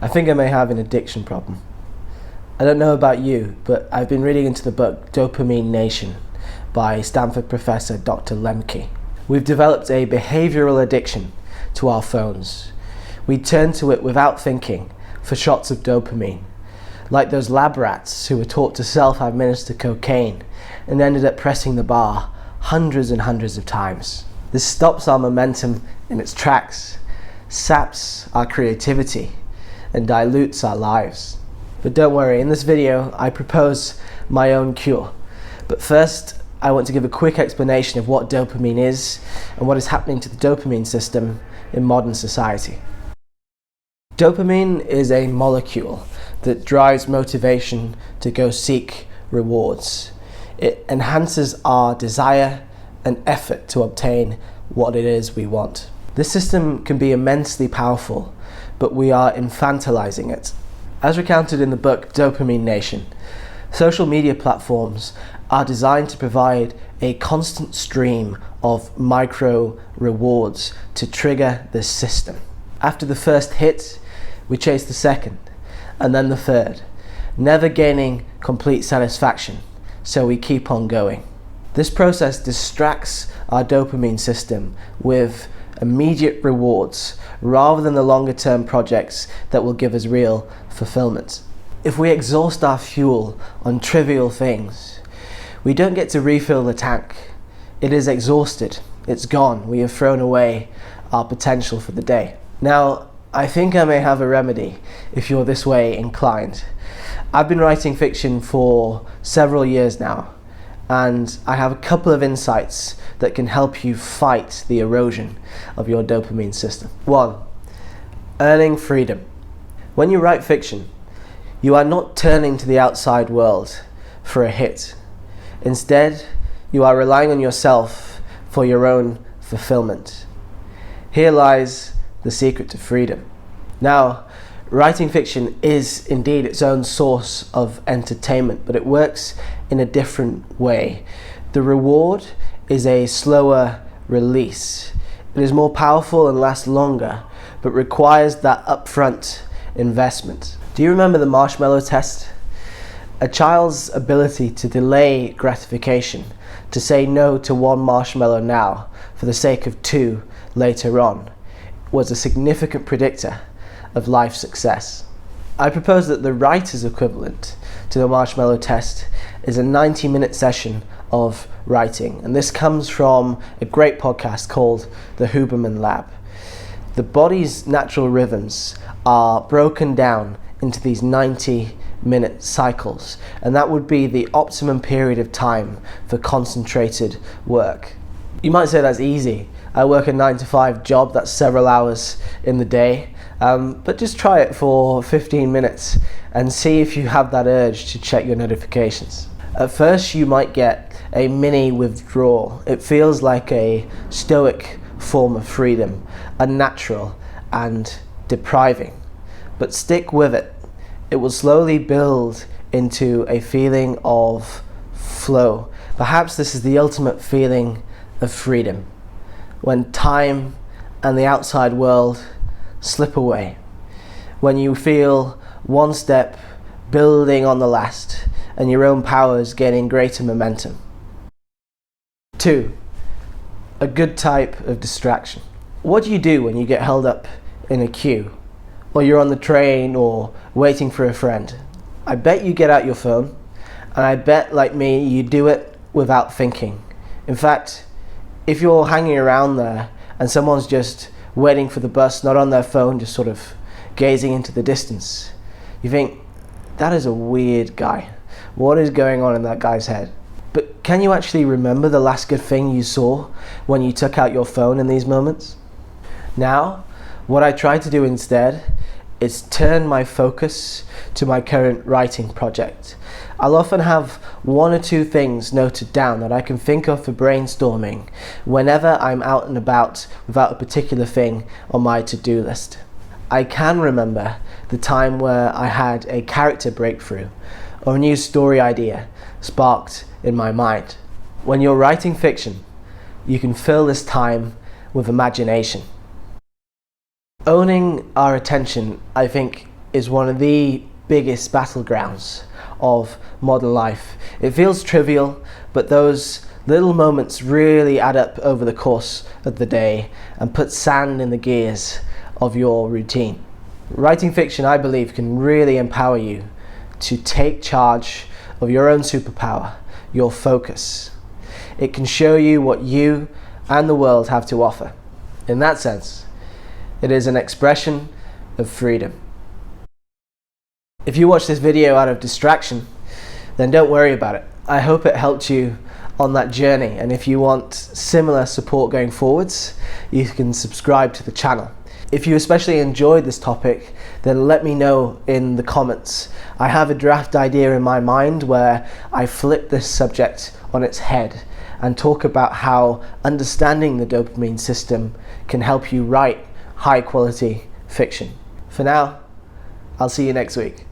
I think I may have an addiction problem. I don't know about you, but I've been reading into the book Dopamine Nation by Stanford professor Dr. Lemke. We've developed a behavioral addiction to our phones. We turn to it without thinking for shots of dopamine, like those lab rats who were taught to self-administer cocaine and ended up pressing the bar hundreds and hundreds of times. This stops our momentum in its tracks, saps our creativity, and dilutes our lives. But don't worry, in this video I propose my own cure. But first, I want to give a quick explanation of what dopamine is and what is happening to the dopamine system in modern society. Dopamine is a molecule that drives motivation to go seek rewards. It enhances our desire and effort to obtain what it is we want. This system can be immensely powerful, but we are infantilizing it. As recounted in the book Dopamine Nation, social media platforms are designed to provide a constant stream of micro rewards to trigger this system. After the first hit, we chase the second, and then the third, never gaining complete satisfaction, so we keep on going. This process distracts our dopamine system with immediate rewards rather than the longer term projects that will give us real fulfillment. If we exhaust our fuel on trivial things, we don't get to refill the tank. It is exhausted, it's gone, we have thrown away our potential for the day. Now, I think I may have a remedy if you're this way inclined. I've been writing fiction for several years now, and I have a couple of insights that can help you fight the erosion of your dopamine system. 1. Earning freedom. When you write fiction, you are not turning to the outside world for a hit. Instead, you are relying on yourself for your own fulfillment. Here lies the secret to freedom. Now, writing fiction is indeed its own source of entertainment, but it works in a different way. The reward is a slower release. It is more powerful and lasts longer, but requires that upfront investment. Do you remember the marshmallow test? A child's ability to delay gratification, to say no to one marshmallow now for the sake of two later on, was a significant predictor of life success. I propose that the writer's equivalent to the marshmallow test is a 90-minute session of writing, and this comes from a great podcast called The Huberman Lab. The body's natural rhythms are broken down into these 90-minute cycles, and that would be the optimum period of time for concentrated work. You might say that's easy. I work a 9-to-5 job, that's several hours in the day, but just try it for 15 minutes and see if you have that urge to check your notifications. At first you might get a mini withdrawal. It feels like a stoic form of freedom, unnatural and depriving. But stick with it. It will slowly build into a feeling of flow. Perhaps this is the ultimate feeling of freedom, when time and the outside world slip away, when you feel one step building on the last and your own powers gaining greater momentum. 2. A good type of distraction. What do you do when you get held up in a queue, or you're on the train or waiting for a friend? I bet you get out your phone, and I bet, like me, you do it without thinking. In fact, if you're hanging around there and someone's just waiting for the bus, not on their phone, just sort of gazing into the distance, you think, that is a weird guy. What is going on in that guy's head? But can you actually remember the last good thing you saw when you took out your phone in these moments? Now, what I try to do instead is turn my focus to my current writing project. I'll often have 1 or 2 things noted down that I can think of for brainstorming whenever I'm out and about without a particular thing on my to-do list. I can remember the time where I had a character breakthrough or a new story idea sparked in my mind. When you're writing fiction, you can fill this time with imagination. Owning our attention, I think, is one of the biggest battlegrounds of modern life. It feels trivial, but those little moments really add up over the course of the day and put sand in the gears of your routine. Writing fiction, I believe, can really empower you to take charge of your own superpower, your focus. It can show you what you and the world have to offer. In that sense, it is an expression of freedom. If you watch this video out of distraction, then don't worry about it. I hope it helped you on that journey, and if you want similar support going forwards, you can subscribe to the channel. If you especially enjoyed this topic, then let me know in the comments. I have a draft idea in my mind where I flip this subject on its head and talk about how understanding the dopamine system can help you write high quality fiction. For now, I'll see you next week.